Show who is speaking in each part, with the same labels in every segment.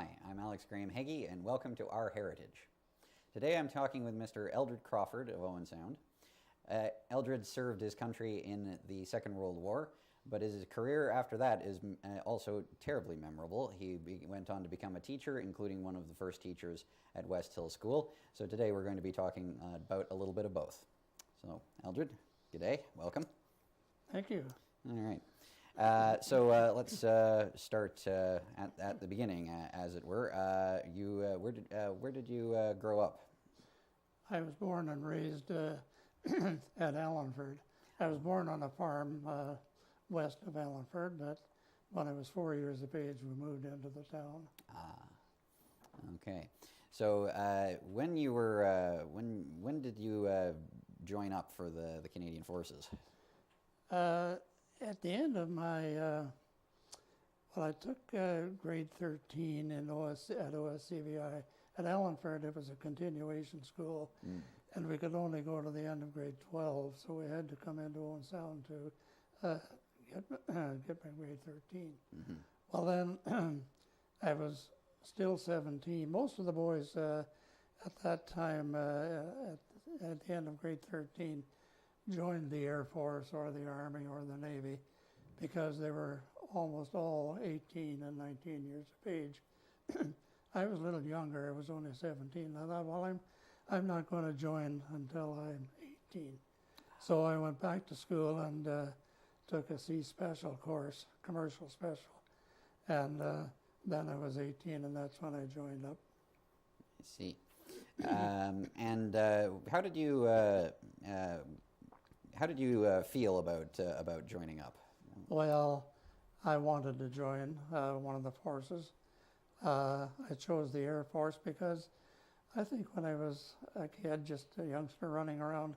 Speaker 1: Hi, I'm Alex Graham Heggie, and welcome to Our Heritage. Today I'm talking with Mr. Eldred Crawford of Owen Sound. Eldred served his country in the Second World War, but his career after that is also terribly memorable. He went on to become a teacher, including one of the first teachers at West Hill School. So today we're going to be talking about a little bit of both. So, Eldred, good day, welcome.
Speaker 2: Thank you.
Speaker 1: All right. So let's start at the beginning, as it were. Where did you grow up?
Speaker 2: I was born and raised at Allenford. I was born on a farm west of Allenford, but when I was 4 years of age, we moved into the town.
Speaker 1: Ah, okay. So when you were when did you join up for the Canadian Forces?
Speaker 2: At the end of my, I took grade 13 at OSCVI. At Allenford, it was a continuation school, and we could only go to the end of grade 12, so we had to come into Owen Sound to get my grade 13.
Speaker 1: Mm-hmm.
Speaker 2: Well, then I was still 17. Most of the boys at that time, at the end of grade 13, joined the Air Force or the Army or the Navy because they were almost all 18 and 19 years of age. I was a little younger. I was only 17. I thought, well, I'm not going to join until I'm 18. So I went back to school and took a C Special course, commercial special. And then I was 18, and that's when I joined up.
Speaker 1: I see. And how did you feel about joining up?
Speaker 2: Well, I wanted to join one of the forces. I chose the Air Force because I think when I was a kid, just a youngster running around,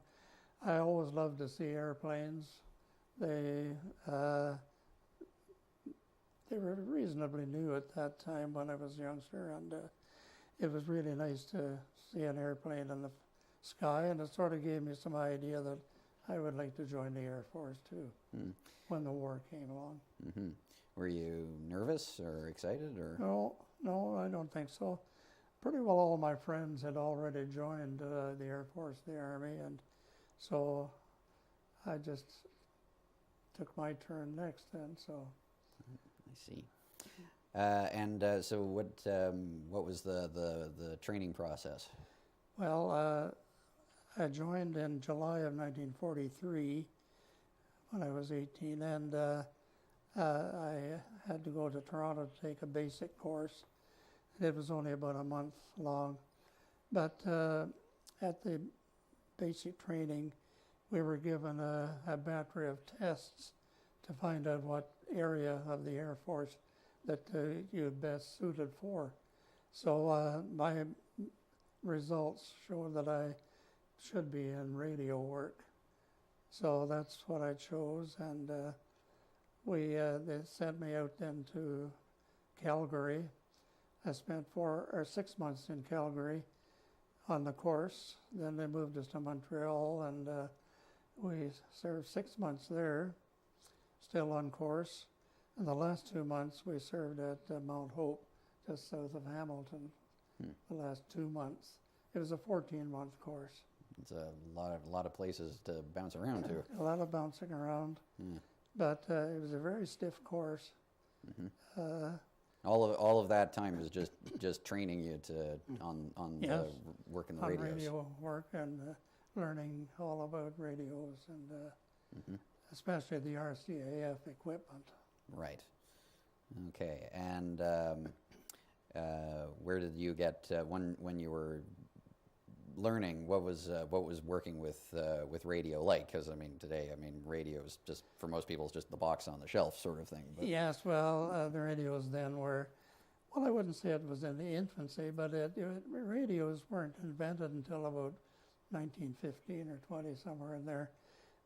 Speaker 2: I always loved to see airplanes. They were reasonably new at that time when I was a youngster, and it was really nice to see an airplane in the sky, and it sort of gave me some idea that I would like to join the Air Force too, when the war came along.
Speaker 1: Mm-hmm. Were you nervous or excited, or?
Speaker 2: No, I don't think so. Pretty well all my friends had already joined the Air Force, the Army, and so I just took my turn next then. So.
Speaker 1: I see. So what was the training process?
Speaker 2: Well, I joined in July of 1943 when I was 18, and I had to go to Toronto to take a basic course. It was only about a month long, but at the basic training, we were given a battery of tests to find out what area of the Air Force that you're best suited for. So my results showed that I should be in radio work. So that's what I chose, and they sent me out then to Calgary. I spent 4 or 6 months in Calgary on the course. Then they moved us to Montreal, and we served 6 months there, still on course. And the last 2 months we served at Mount Hope, just south of Hamilton, the last 2 months. It was a 14-month course.
Speaker 1: It's a lot of places to bounce around to.
Speaker 2: A lot of bouncing around, but it was a very stiff course.
Speaker 1: Mm-hmm. All of that time was just training you on
Speaker 2: yes,
Speaker 1: work in the
Speaker 2: on
Speaker 1: radios.
Speaker 2: radio work and learning all about radios and especially the RCAF equipment.
Speaker 1: Right. Okay. And where did you get when you were learning? What was working with radio like? Because today, radio is just, for most people, it's just the box on the shelf sort of thing. But.
Speaker 2: Yes. Well, the radios then were. Well, I wouldn't say it was in the infancy, but radios weren't invented until about 1915 or 20, somewhere in there.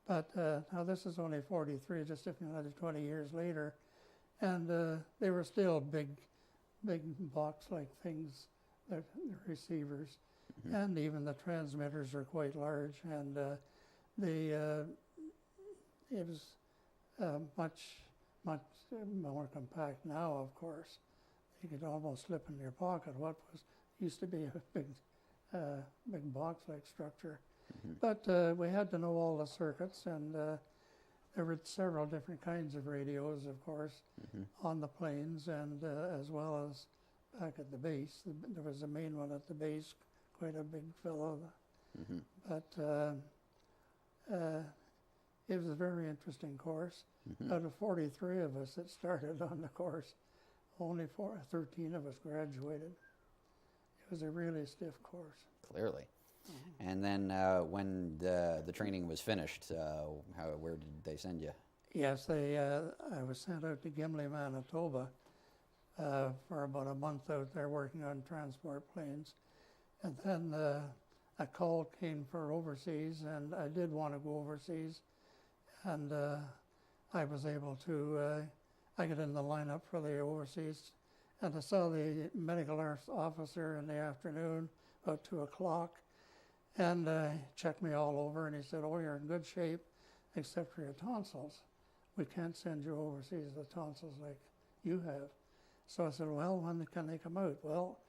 Speaker 2: But now this is only 43, just another 20 years later, and they were still big box-like things, the receivers, and even the transmitters are quite large, and it was much more compact now, of course. you could almost slip in your pocket what was used to be a big box-like structure. But we had to know all the circuits, and there were several different kinds of radios, of course, on the planes, and as well as back at the base. There was a main one at the base, quite a big fellow. But it was a very interesting course. Out of 43 of us that started on the course, only 13 of us graduated. It was a really stiff course.
Speaker 1: Clearly. And then when the training was finished, where did they send you?
Speaker 2: Yes, I was sent out to Gimli, Manitoba for about a month out there working on transport planes. And then a call came for overseas, and I did want to go overseas. And I was able to, I got in the lineup for the overseas, and I saw the medical arts officer in the afternoon, about 2 o'clock, and checked me all over, and he said, "Oh, you're in good shape, except for your tonsils. We can't send you overseas with tonsils like you have." So I said, "Well, when can they come out?" "Well,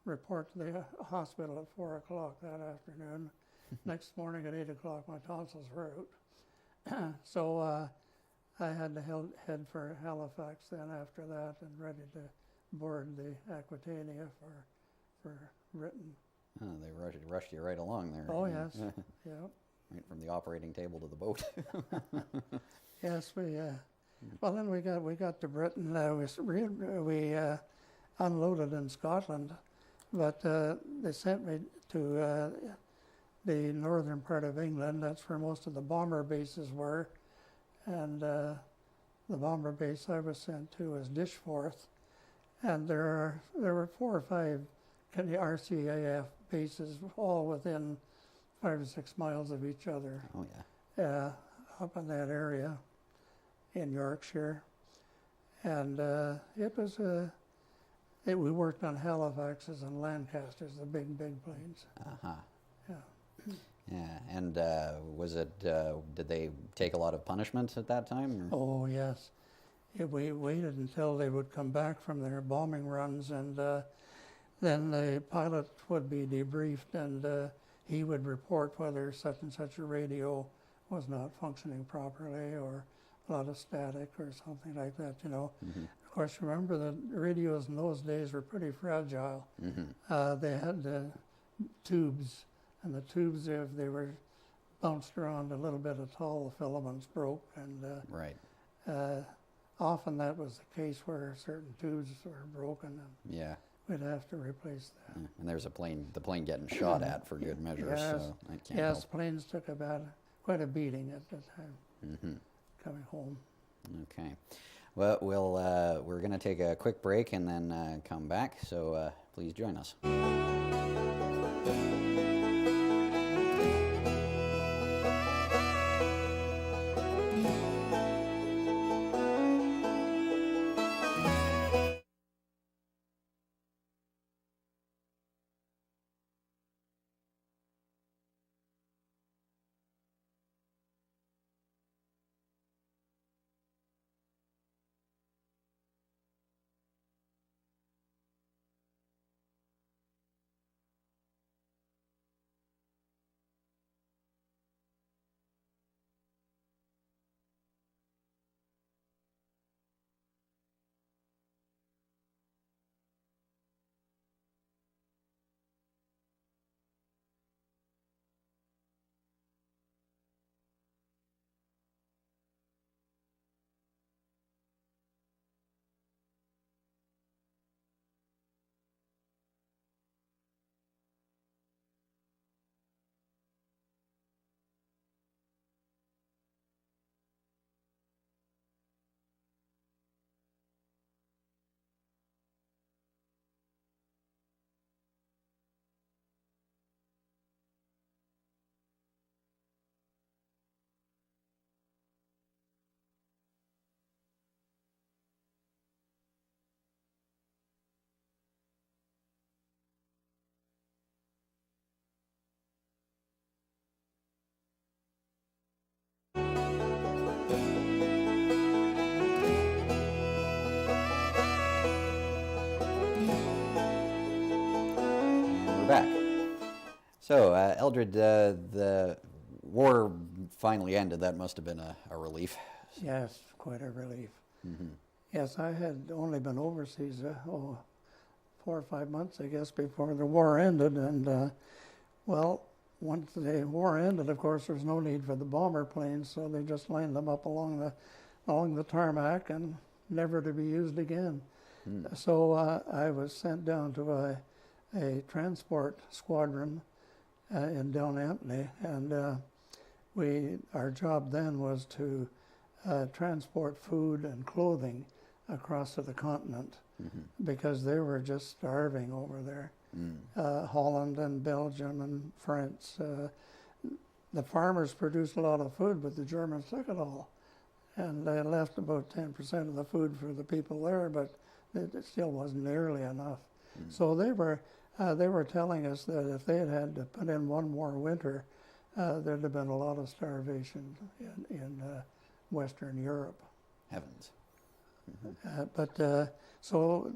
Speaker 2: report to the hospital at 4 o'clock that afternoon." Next morning at 8 o'clock, my tonsils were out. So I had to head for Halifax then after that, and ready to board the Aquitania for Britain.
Speaker 1: Oh, they rushed you right along there.
Speaker 2: Oh, yes. Yeah.
Speaker 1: Right from the operating table to the boat.
Speaker 2: Yes, well, then we got to Britain. We unloaded in Scotland, but they sent me to the northern part of England. That's where most of the bomber bases were, and the bomber base I was sent to was Dishforth, and there were 4 or 5 RCAF bases, all within 5 or 6 miles of each other.
Speaker 1: Oh yeah.
Speaker 2: Up in that area in Yorkshire, and it was we worked on Halifaxes and Lancasters, the big planes. Yeah.
Speaker 1: Yeah, and was it? Did they take a lot of punishment at that time? Or?
Speaker 2: Oh yes, we waited until they would come back from their bombing runs, and then the pilot would be debriefed, and he would report whether such and such a radio was not functioning properly, or a lot of static or something like that, you know. Of course, remember the radios in those days were pretty fragile. They had tubes, and the tubes, if they were bounced around a little bit at all, the filaments broke, and
Speaker 1: right.
Speaker 2: Often that was the case where certain tubes were broken, and
Speaker 1: yeah,
Speaker 2: we'd have to replace that.
Speaker 1: And there's the plane getting shot at for good measure,
Speaker 2: Yes.
Speaker 1: so that can't
Speaker 2: Yes,
Speaker 1: help.
Speaker 2: planes took quite a beating at the time, coming home.
Speaker 1: Okay. Well, we're going to take a quick break and then come back, so please join us. back. So, Eldred, the war finally ended. That must have been a relief.
Speaker 2: Yes, quite a relief. Yes, I had only been overseas 4 or 5 months, I guess, before the war ended. And, well, once the war ended, of course, there was no need for the bomber planes, so they just lined them up along the tarmac and never to be used again. So I was sent down to a transport squadron in Down Anthony, and our job then was to transport food and clothing across to the continent because they were just starving over there. Holland and Belgium and France. The farmers produced a lot of food, but the Germans took it all. And they left about 10% of the food for the people there, but it still wasn't nearly enough. So they were telling us that if they had to put in one more winter, there'd have been a lot of starvation in Western Europe.
Speaker 1: Heavens.
Speaker 2: So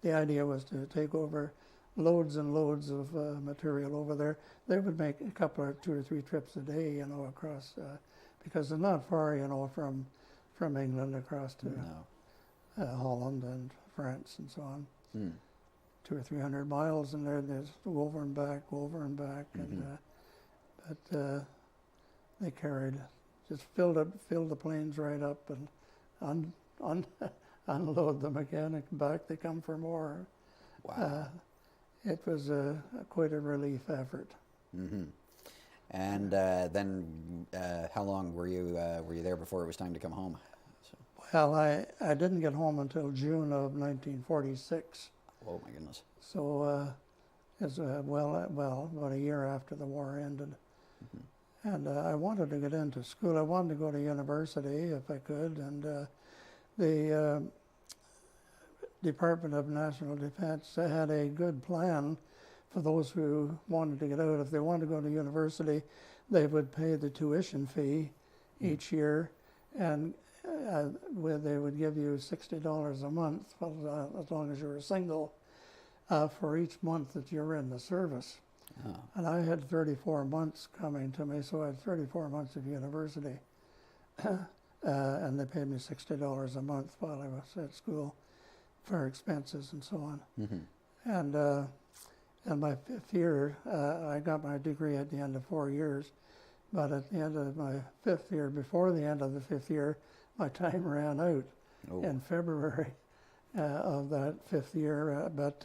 Speaker 2: the idea was to take over loads and loads of material over there. They would make a couple or 2 or 3 trips a day, across, because they're not far, from England across to Holland and France and so on. 200 or 300 miles, and there's over and back, and but they just filled the planes right up and unload them again, and back they come for more.
Speaker 1: Wow.
Speaker 2: It was quite a relief effort.
Speaker 1: And then, how long were you there before it was time to come home? So.
Speaker 2: Well, I didn't get home until June of 1946.
Speaker 1: Oh my goodness!
Speaker 2: So it's about a year after the war ended, and I wanted to get into school. I wanted to go to university if I could, and the Department of National Defense had a good plan for those who wanted to get out. If they wanted to go to university, they would pay the tuition fee each year, and they would give you $60 a month, as long as you were single, for each month that you were in the service. Oh. And I had 34 months coming to me, so I had 34 months of university. And they paid me $60 a month while I was at school for expenses and so on. And my 5th year, I got my degree at the end of 4 years, but at the end of my 5th year, before the end of the 5th year, my time ran out in February of that 5th year. But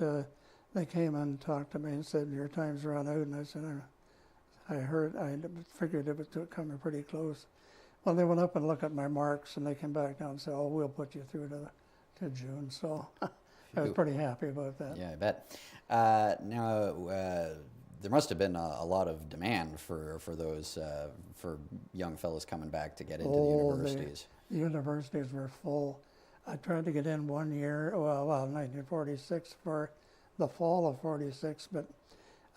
Speaker 2: they came and talked to me and said, "Your time's run out," and I said, I figured it was coming pretty close. Well, they went up and looked at my marks, and they came back down and said, "Oh, we'll put you through to June." So I was pretty happy about that.
Speaker 1: Yeah, I bet. Now, there must have been a lot of demand for those for young fellows coming back to get into the universities.
Speaker 2: The universities were full. I tried to get in one year, 1946, for the fall of 46, but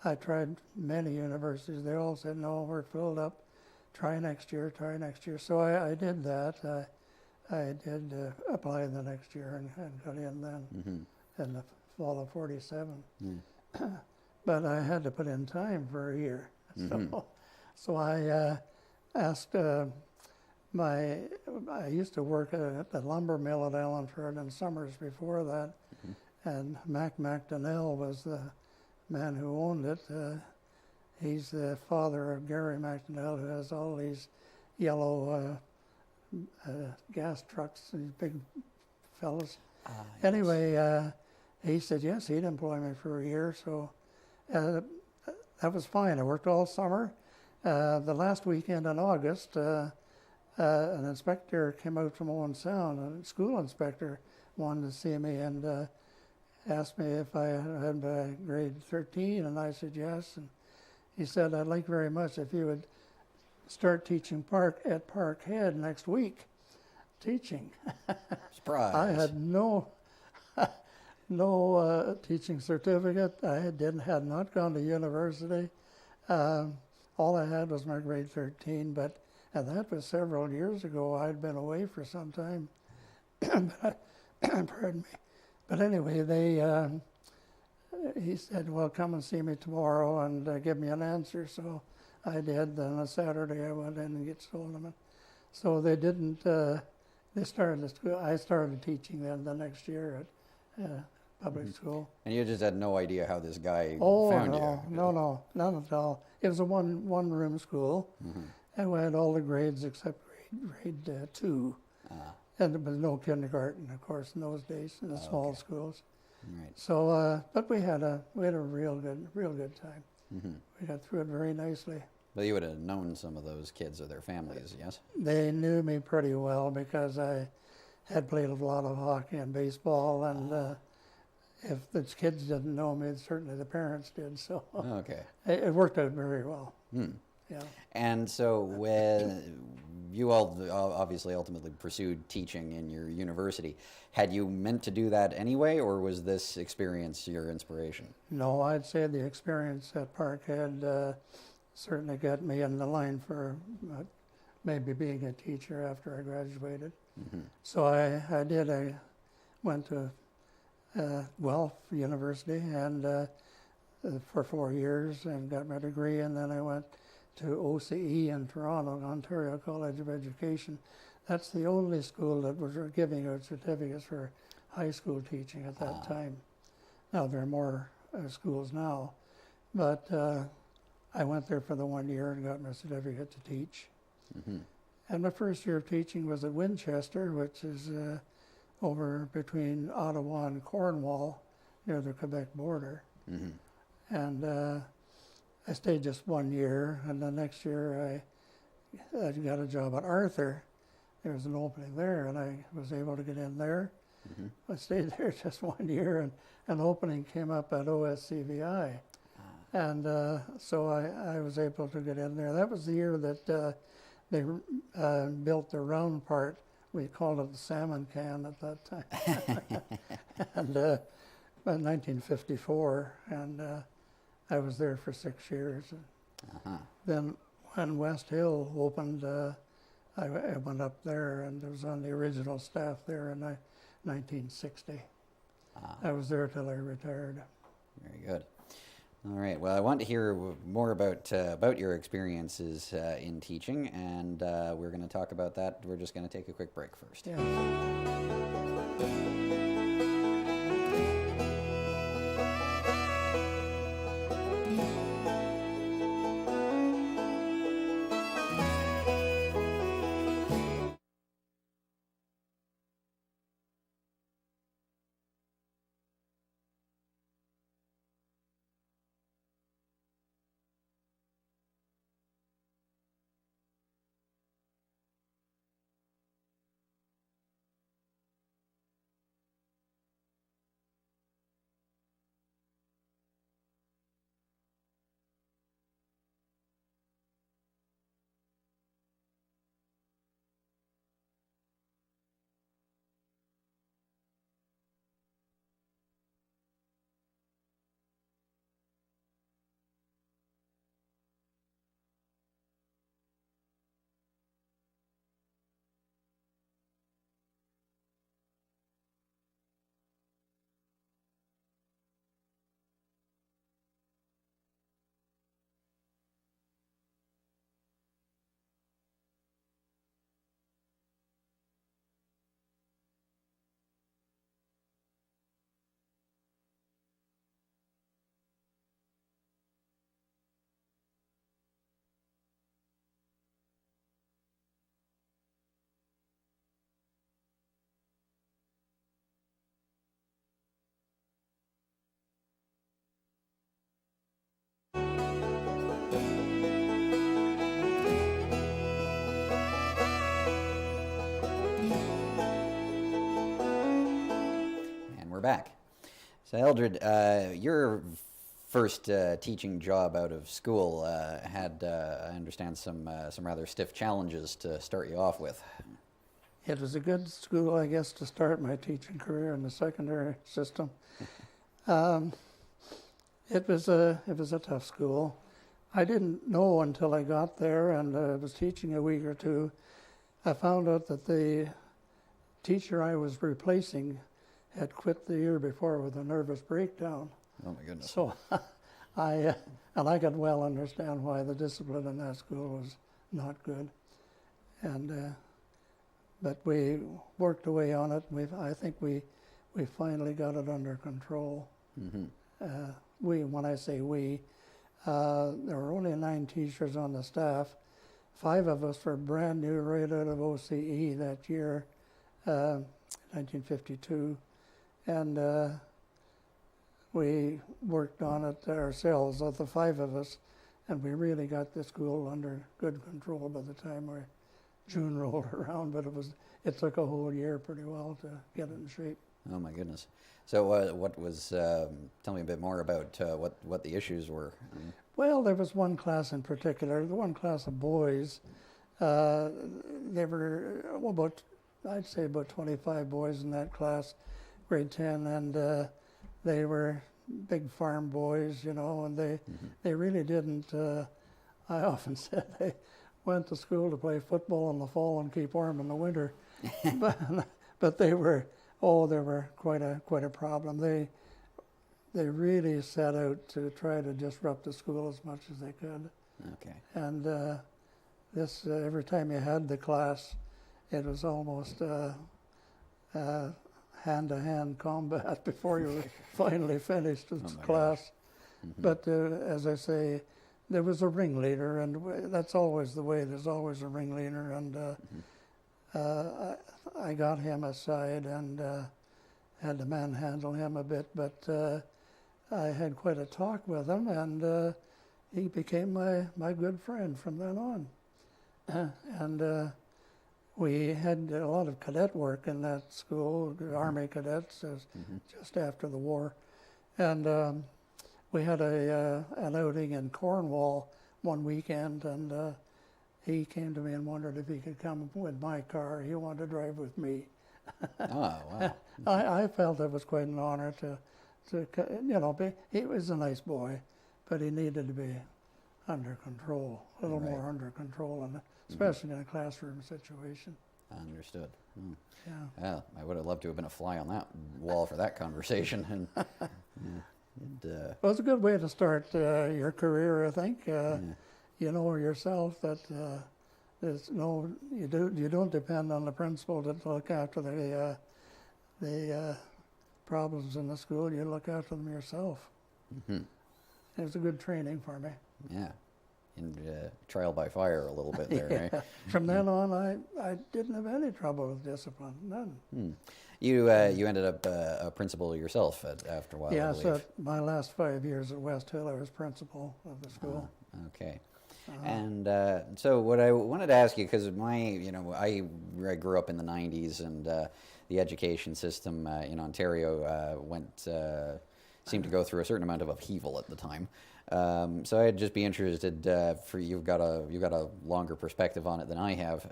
Speaker 2: I tried many universities. They all said, "No, we're filled up. Try next year, try next year." So I did that. I did apply the next year and got in then in the fall of 47. But I had to put in time for a year. So I asked I used to work at the lumber mill at Allenford in summers before that, and Mac McDonnell was the man who owned it. He's the father of Gary McDonnell, who has all these yellow gas trucks, these big fellas. Anyway, he said yes, he'd employ me for a year, so that was fine. I worked all summer. The last weekend in August, an inspector came out from Owen Sound, a school inspector wanted to see me and asked me if I had grade 13, and I said yes. And he said, "I'd like very much if you would start teaching at Parkhead next week." Teaching.
Speaker 1: Surprise.
Speaker 2: I had no teaching certificate. I had not gone to university. All I had was my grade 13, and that was several years ago. I'd been away for some time. Pardon me. But anyway, he said, well, come and see me tomorrow and give me an answer. So I did. Then on Saturday I went in and get told them. So they didn't, they started the school. I started teaching then the next year at public school.
Speaker 1: And you just had no idea how this guy
Speaker 2: Oh,
Speaker 1: found
Speaker 2: no,
Speaker 1: you?
Speaker 2: no, none at all. It was a one-room school, and we had all the grades except grade 2. And there was no kindergarten, of course, in those days in the small schools.
Speaker 1: Right.
Speaker 2: So, but we had a real good time. We got through it very nicely.
Speaker 1: But you would have known some of those kids or their families, yes?
Speaker 2: They knew me pretty well because I had played a lot of hockey and baseball, and if the kids didn't know me, certainly the parents did. So
Speaker 1: Okay.
Speaker 2: it worked out very well. Yeah.
Speaker 1: And so when you all obviously ultimately pursued teaching in your university, had you meant to do that anyway, or was this experience your inspiration?
Speaker 2: No, I'd say the experience at Parkhead certainly got me in the line for maybe being a teacher after I graduated. So I did. I went to Guelph University and for 4 years and got my degree, and then I went to OCE in Toronto, Ontario College of Education. That's the only school that was giving out certificates for high school teaching at that time. Now there are more schools now, but I went there for the 1 year and got my certificate to teach. And my first year of teaching was at Winchester, which is over between Ottawa and Cornwall, near the Quebec border. And I stayed just 1 year, and the next year I got a job at Arthur. There was an opening there, and I was able to get in there. I stayed there just 1 year, and an opening came up at OSCVI. And so I was able to get in there. That was the year that they built the round part. We called it the salmon can at that time. And by 1954, and I was there for 6 years. Then when West Hill opened, I went up there and was on the original staff there in 1960. I was there till I retired.
Speaker 1: Very good. All right. Well, I want to hear more about your experiences in teaching, and we're going to talk about that. We're just going to take a quick break first.
Speaker 2: Yeah.
Speaker 1: We're back. So Eldred, your first teaching job out of school had, I understand, some rather stiff challenges to start you off with.
Speaker 2: It was a good school, I guess, to start my teaching career in the secondary system. It was a tough school. I didn't know until I got there and was teaching a week or two. I found out that the teacher I was replacing had quit the year before with a nervous breakdown.
Speaker 1: Oh my goodness.
Speaker 2: So and I could well understand why the discipline in that school was not good. And but we worked away on it. I think we finally got it under control. When I say we, there were only 9 teachers on the staff. 5 of us were brand new right out of OCE that year, 1952, and we worked on it ourselves, the 5 of us, and we really got the school under good control by the time June rolled around. But it took a whole year pretty well to get it in shape.
Speaker 1: Oh my goodness. So what was, tell me a bit more about what the issues were.
Speaker 2: Well, there was one class in particular, the one class of boys. There were I'd say about 25 boys in that class, grade 10, and they were big farm boys, and they really didn't, I often said they went to school to play football in the fall and keep warm in the winter. but they were quite a problem. They really set out to try to disrupt the school as much as they could.
Speaker 1: Okay.
Speaker 2: And every time you had the class, it was almost hand-to-hand combat before you were finally finished with the class. But as I say, there was a ringleader, and that's always the way. There's always a ringleader, and I got him aside and had to manhandle him a bit, but I had quite a talk with him, and he became my good friend from then on. And we had a lot of cadet work in that school, Army cadets, just after the war. And we had an outing in Cornwall one weekend, and he came to me and wondered if he could come with my car. He wanted to drive with me.
Speaker 1: Oh, wow.
Speaker 2: I felt it was quite an honor to he was a nice boy, but he needed to be under control, a little more under control, and especially in a classroom situation.
Speaker 1: Understood.
Speaker 2: Yeah.
Speaker 1: Well, I would have loved to have been a fly on that wall for that conversation. And,
Speaker 2: well, it's a good way to start your career, I think. You know yourself that you don't depend on the principal to look after the problems in the school. You look after them yourself. It was a good training for me.
Speaker 1: Yeah. And trial by fire a little bit there, right?
Speaker 2: From then on, I didn't have any trouble with discipline, none.
Speaker 1: You ended up a principal yourself after a while,
Speaker 2: Yeah,
Speaker 1: I believe.
Speaker 2: so my last 5 years at West Hill, I was principal of the school.
Speaker 1: Okay. And so what I wanted to ask you, because I grew up in the 90s, and the education system in Ontario seemed to go through a certain amount of upheaval at the time. So I'd just be interested, for you've got a longer perspective on it than I have,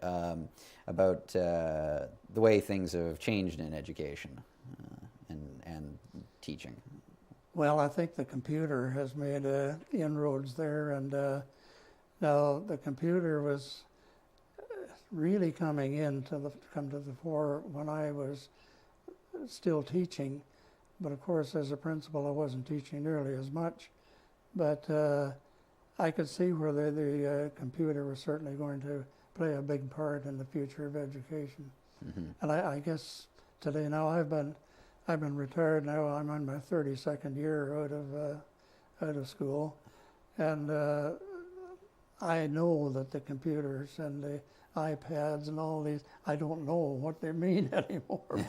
Speaker 1: about the way things have changed in education and teaching.
Speaker 2: Well, I think the computer has made inroads there, and now the computer was really coming to the fore when I was still teaching. But of course, as a principal, I wasn't teaching nearly as much. But I could see where the computer was certainly going to play a big part in the future of education. And I guess today now I've been retired now. I'm on my 32nd year out of school, and I know that the computers and the iPads and all these, I don't know what they mean anymore,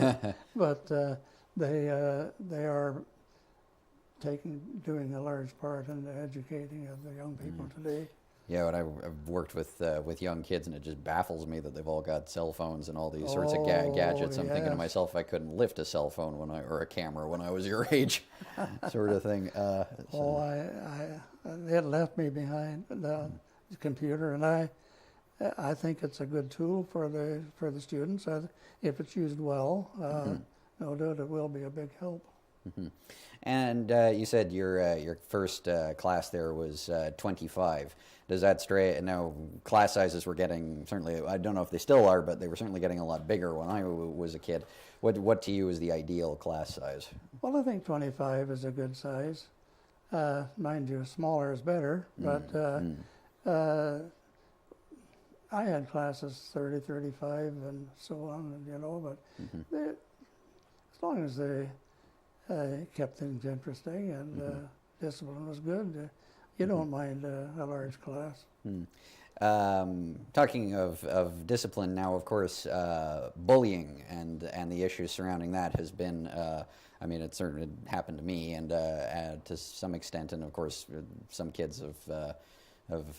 Speaker 2: but they are doing a large part in the educating of the young people today.
Speaker 1: Yeah, but I've worked with young kids, and it just baffles me that they've all got cell phones and all these sorts of gadgets. I'm thinking to myself, I couldn't lift a cell phone or a camera when I was your age, sort of thing.
Speaker 2: It left me behind the computer, and I think it's a good tool for the students if it's used well. No doubt it will be a big help.
Speaker 1: And you said your first class there was 25. Does that stray? Now, class sizes were getting, certainly, I don't know if they still are, but they were certainly getting a lot bigger when I was a kid. What to you is the ideal class size?
Speaker 2: Well, I think 25 is a good size. Mind you, smaller is better, but I had classes 30, 35, and so on, but as long as they kept things interesting and discipline was good, you don't mind a large class.
Speaker 1: Talking of discipline now, of course, bullying and the issues surrounding that has been, it certainly happened to me and to some extent, and of course, some kids have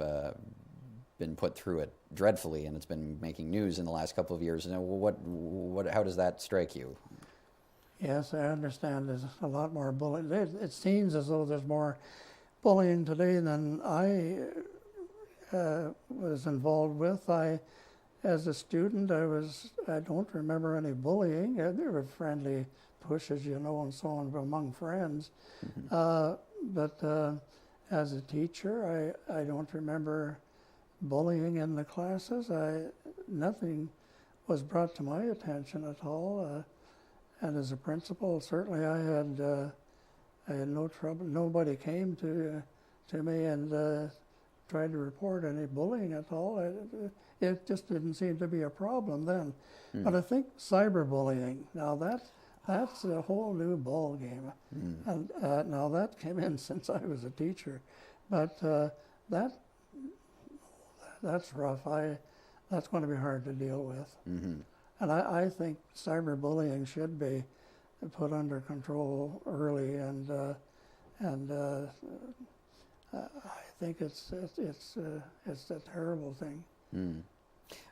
Speaker 1: been put through it dreadfully, and it's been making news in the last couple of years. Now, how does that strike you?
Speaker 2: Yes, I understand there's a lot more bullying. It seems as though there's more bullying today than I was involved with. As a student, I don't remember any bullying. There were friendly pushes, and so on among friends. But as a teacher, I don't remember bullying in the classes. Nothing was brought to my attention at all. And as a principal, certainly I had no trouble. Nobody came to me and tried to report any bullying at all. It just didn't seem to be a problem then. But I think cyberbullying, now that's a whole new ball game. And now that came in since I was a teacher. But that's rough. That's going to be hard to deal with. And I think cyberbullying should be put under control early, and I think it's a terrible thing.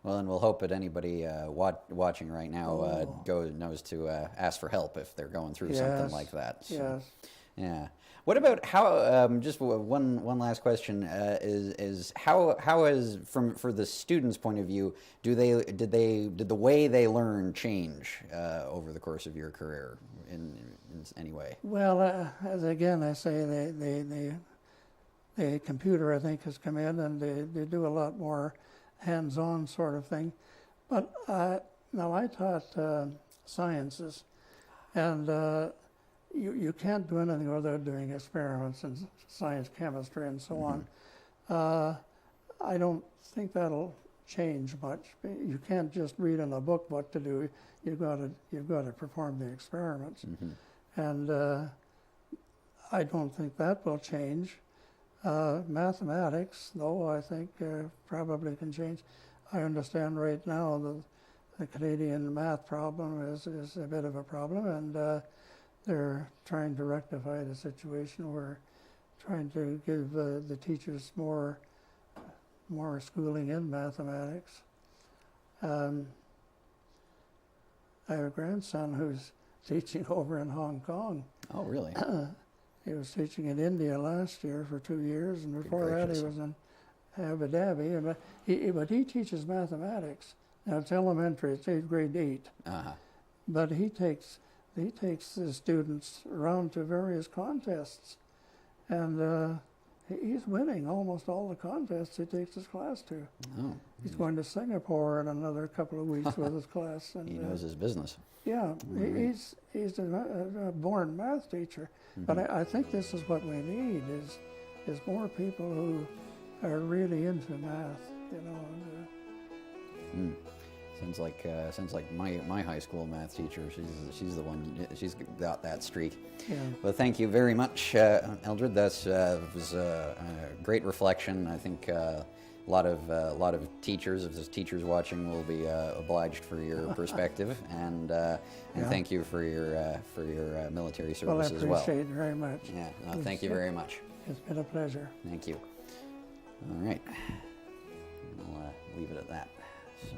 Speaker 1: Well, and we'll hope that anybody watching right now knows to ask for help if they're going through something like that. So,
Speaker 2: yes.
Speaker 1: Yeah. What about how? Just one last question is how is for the students' point of view? Did the way they learn change over the course of your career in any way?
Speaker 2: Well, as again I say, the computer I think has come in and they do a lot more hands-on sort of thing. But now I taught sciences, and you can't do anything without doing experiments in science, chemistry, and so on. I don't think that'll change much. You can't just read in a book what to do. You've got to perform the experiments, and I don't think that will change. Mathematics, though, I think probably can change. I understand right now the Canadian math problem is a bit of a problem, and they're trying to rectify the situation. We're trying to give the teachers more schooling in mathematics. I have a grandson who's teaching over in Hong Kong.
Speaker 1: Oh, really?
Speaker 2: He was teaching in India last year for 2 years, and before that he was in Abu Dhabi. But he teaches mathematics. Now it's elementary; it's grade 8. But he takes the students around to various contests, and he's winning almost all the contests he takes his class to.
Speaker 1: Oh,
Speaker 2: he's going to Singapore in another couple of weeks with his class. And,
Speaker 1: he knows his business.
Speaker 2: Yeah, he's a born math teacher. But I think this is what we need is more people who are really into math.
Speaker 1: Sounds like my high school math teacher. She's the one. She's got that streak.
Speaker 2: Yeah.
Speaker 1: Well, thank you very much, Eldred. That was a great reflection. I think a lot of teachers, if there's teachers watching, will be obliged for your perspective, and thank you for your military service as well.
Speaker 2: I appreciate it very much.
Speaker 1: Yeah. No, thank you very much.
Speaker 2: It's been a pleasure.
Speaker 1: Thank you. All right. I'll leave it at that. So.